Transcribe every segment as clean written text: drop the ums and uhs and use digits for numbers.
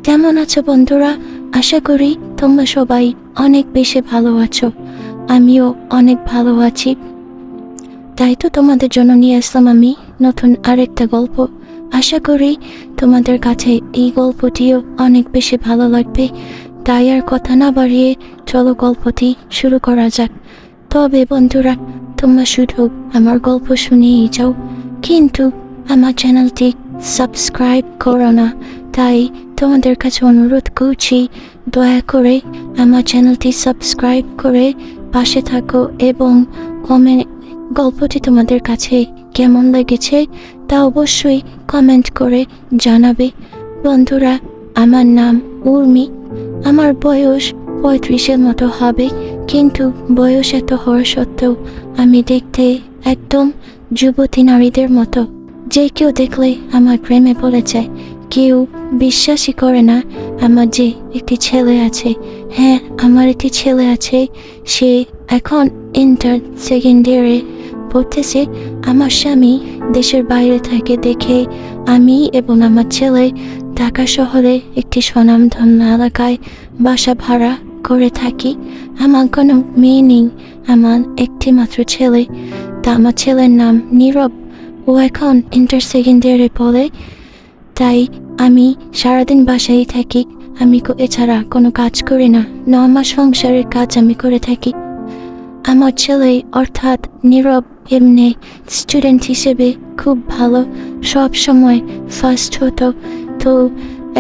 কেমন আছো বন্ধুরা? আশা করি তোমরা সবাই অনেক বেশি ভালো আছো। আমিও অনেক ভালো আছি। তাই তো তোমাদের জন্য নিয়ে আসলাম আমি নতুন আরেকটা গল্প। আশা করি তোমাদের কাছে এই গল্পটিও অনেক বেশি ভালো লাগবে। তাই আর কথা না বাড়িয়ে চলো গল্পটি শুরু করা যাক। তবে বন্ধুরা, তোমরা শুধু আমার গল্প শুনেই যাও, কিন্তু আমার চ্যানেলটি সাবস্ক্রাইব করো না। তাই তোমাদের কাছে অনুরোধ করছি, দয়া করে আমার চ্যানেলটি সাবস্ক্রাইব করে পাশে থাকো এবং গল্পটি তোমাদের কাছে কেমন লেগেছে তা অবশ্যই কমেন্ট করে জানাবে। বন্ধুরা, আমার নাম উর্মি। আমার বয়স 35-এর মতো হবে, কিন্তু বয়স এত হওয়া সত্ত্বেও আমি দেখতে একদম যুবতী নারীদের মতো। যে কেউ দেখলে আমার প্রেমে পড়ে যায়। কেউ বিশ্বাসই করে না আমার যে একটি ছেলে আছে। হ্যাঁ, আমার একটি ছেলে আছে। সে এখন ইন্টার সেকেন্ড ইয়ারে পড়তেছে। আমার স্বামী দেশের বাইরে থাকে দেখে আমি এবং আমার ছেলে ঢাকা শহরে একটি স্বনামধন্য এলাকায় বাসা ভাড়া করে থাকি। আমার কোনো মেয়ে নেই, আমার একটি মাত্র ছেলে। তা আমার ছেলের নাম নীরব। ও এখন ইন্টার সেকেন্ড ইয়ারে পড়ে। তাই আমি সারাদিন বাসায় থাকি। আমি এছাড়া কোনো কাজ করি না। আমার সংসারের কাজ আমি করে থাকি। আমার ছেলে অর্থাৎ নীরব এমনি স্টুডেন্ট হিসেবে খুব ভালো, সব সময় ফার্স্ট হতো। তো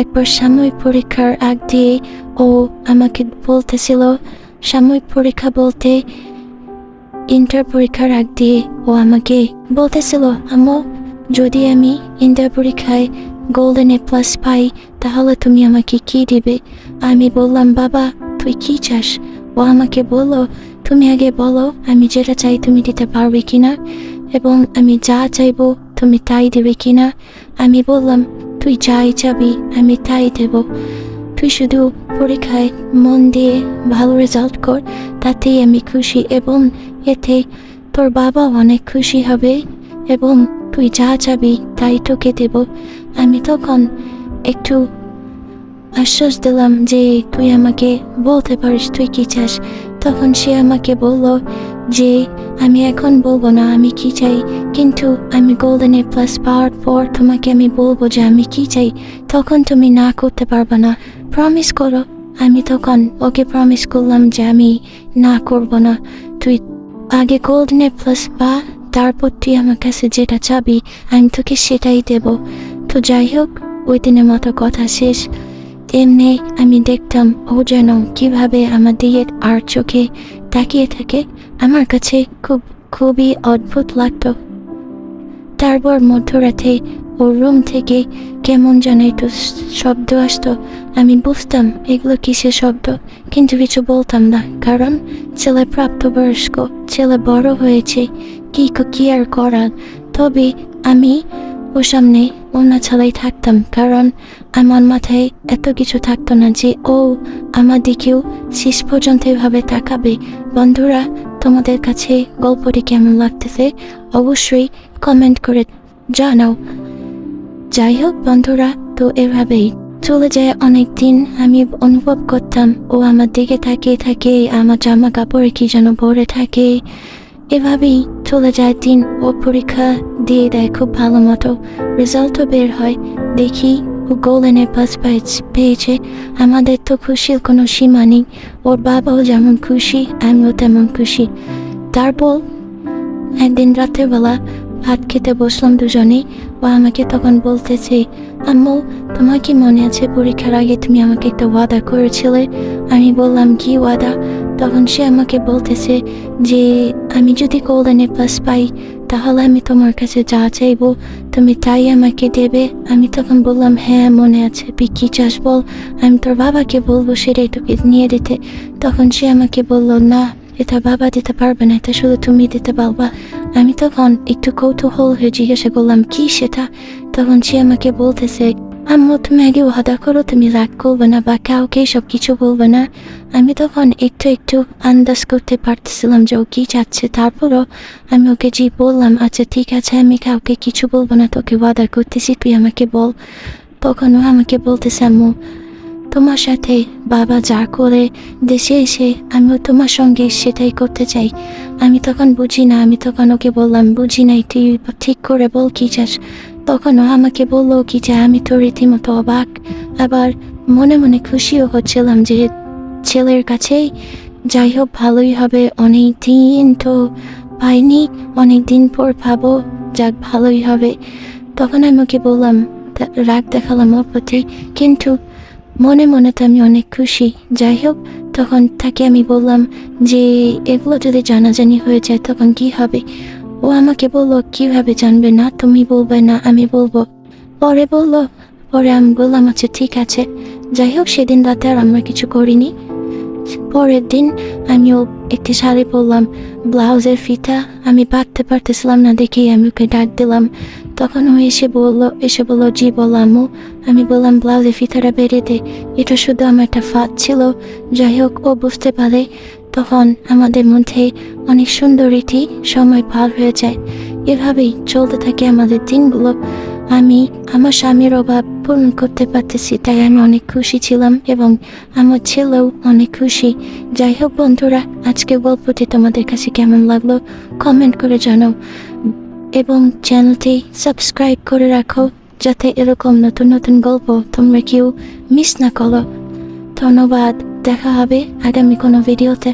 একবার সাময়িক পরীক্ষার আগ দিয়ে ও আমাকে বলতেছিল, সাময়িক পরীক্ষা বলতে ইন্টার পরীক্ষার আগ দিয়ে ও আমাকে বলতেছিল, আম্মু, যদি আমি ইন্টার পরীক্ষায় গোল্ডেন এ প্লাস পাই তাহলে তুমি আমাকে কি দিবে? আমি বললাম, বাবা, তুই কি চাস? ও আমাকে বললো, তুমি আগে বলো আমি যেটা চাই তুমি দিতে পারবে কিনা, এবং আমি যা চাইবো তুমি তাই দেবে কিনা। আমি বললাম, তুই যাই চাবি আমি তাই দেব। তুই শুধু পরীক্ষায় মন দিয়ে ভালো রেজাল্ট কর, তাতেই আমি খুশি, এবং এতে তোর বাবা অনেক খুশি হবে, এবং তুই যা চাবি তাই তোকে দেব। আমি তখন একটু আশ্বাস দিলাম যে তুই আমাকে বলতে পারিস তুই কি চাস। তখন সে আমাকে বলল যে আমি এখন বলবো না আমি কি চাই, কিন্তু আমি গোল্ডেন এ প্লাস পাওয়ার পর তোমাকে আমি বলবো যে আমি কি চাই। তখন তুমি না করতে পারবে না, প্রমিস করো। আমি তখন ওকে প্রমিস করলাম যে আমি না করব না। তুই আগে গোল্ডেন এ প্লাস পা, তারপর তুই আমার কাছে যেটা চাবি আমি তোকে সেটাই দেব। তো যাই হোক, ওই দিনের মতো কথা শেষ। এমনি আমি দেখতাম ও যেন কিভাবে আমার দিকে আর চোখে তাকিয়ে থাকে। আমার কাছে খুবই অদ্ভুত লাগতো। তারপর মধ্যরাতে ওর রুম থেকে কেমন যেন একটু শব্দ আসতো। আমি বুঝতাম এগুলো কিসের শব্দ, কিন্তু কিছু বলতাম না, কারণ ছেলে প্রাপ্তবয়স্ক, ছেলে বড় হয়েছে, কি আর করার। তবে আমি ওর সামনে অন্য ছাড়াই থাকতাম, কারণ আমার মাথায় এত কিছু থাকতো না যে ও আমার দিকেও শেষ পর্যন্ত এভাবে তাকাবে। বন্ধুরা, তোমাদের কাছে গল্পটি কেমন লাগতেছে অবশ্যই কমেন্ট করে জানাও। যাই হোক বন্ধুরা, তো এভাবেই চলে যায় অনেক দিন। আমি অনুভব করতাম ও আমার দিকে তাকিয়ে থাকে, আমার জামা কাপড়ে কি যেন ভরে থাকে। এভাবেই চলে যায় দিন। ও পরীক্ষা দিয়ে দেয় খুব ভালো মতো, রেজাল্টও বের হয়। দেখি ও গোল্ডেন এ প্লাস পেয়েছে। আমাদের তো খুশির কোনো সীমা নেই। ওর বাবাও যেমন খুশি, আমিও তেমন খুশি। তারপর একদিন রাতের বেলা ভাত খেতে বসলাম দুজনেই। ও আমাকে তখন বলতেছে, আম্মু, তোমার কি মনে আছে পরীক্ষার আগে তুমি আমাকে একটা ওয়াদা করেছিলে? আমি বললাম, কি ওয়াদা? তখন সে আমাকে বলতেছে যে আমি যদি গোল্ডেন এ প্লাস পাই তাহলে আমি তোমার কাছে যা চাইবো তুমি তাই আমাকে দেবে। আমি তখন বললাম, হ্যাঁ মনে আছে, তুই কি চাস বল, আমি তোর বাবাকে বলবো সেটাই তোকে নিয়ে দিতে। তখন সে আমাকে বলল, না, এটা বাবা দিতে পারবে না, এটা শুধু তুমি দিতে পারবা। আমি তখন একটু কৌতূহল হয়ে জিজ্ঞাসা করলাম, কি সেটা? তখন সে আমাকে বলতেছে, আম্মু, তুমি আগে ওয়াদা করো তুমি রাগ করবে না বা কাউকে সব কিছু বলবে না। আমি তখন একটু আন্দাজ করতে পারতেছিলাম যে ও কি চাচ্ছে। তারপরও আমি ওকে জি বললাম, আচ্ছা ঠিক আছে, আমি কাউকে কিছু বলবো না, তোকে ওয়াদা করতেছি, তুই আমাকে বল। তখন ও আমাকে বলতেছে, আম্মু, তোমার সাথে বাবা যা করে দেশে এসে আমিও তোমার সঙ্গে সেটাই করতে চাই। আমি তখন বুঝি না, আমি তখন ওকে বললাম বুঝি নাই, তুই ঠিক করে বল কি চাস। তখন ও আমাকে বললো কি যে আমি তো রীতিমতো অবাক, আবার মনে মনে খুশিও হচ্ছিলাম যে ছেলের কাছেই যাই হোক ভালোই হবে, অনেক দিন তো পাইনি, অনেক দিন পর পাবো, যাক ভালোই হবে। তখন আমি ওকে বললাম, রাগ দেখালাম ওর প্রতি, কিন্তু মনে মনে তো আমি অনেক খুশি। যাই হোক, তখন তাকে আমি বললাম যে এগুলো যদি জানাজানি হয়ে যায় তখন কি হবে। ও আমাকে বললো কিভাবে জানবে, না তুমি বলবে না আমি বলবো। পরে বললো, পরে আমি বললাম আচ্ছা ঠিক আছে। যাই হোক, সেদিন রাতে আর আমরা কিছু করিনি। পরের দিন আমিও একটি শাড়ি পরলাম, ব্লাউজের ফিতা আমি বাঁধতে পারতেছিলাম না দেখেই আমি ওকে ডাক দিলাম। তখন ও এসে বললো জি বলো আম্মু। আমি বললাম ব্লাউজের ফিতাটা বেড়ে দে, এটা শুধু আমার একটা ফাঁদ ছিল। যাই হোক, ও বুঝতে পারে। তখন আমাদের মধ্যে অনেক সুন্দর রীতি সময় পার হয়ে যায়। এভাবেই চলতে থাকে আমাদের দিনগুলো। আমি আমার স্বামীর অভাব পূরণ করতে পারতেছি, তাই আমি অনেক খুশি ছিলাম এবং আমার ছেলেও অনেক খুশি। যাই হোক বন্ধুরা, আজকে গল্পটি তোমাদের কাছে কেমন লাগলো কমেন্ট করে জানাও এবং চ্যানেলটি সাবস্ক্রাইব করে রাখো যাতে এরকম নতুন নতুন গল্প তোমরা কেউ মিস না করো। ধন্যবাদ, দেখা হবে আগামী কোনো ভিডিওতে।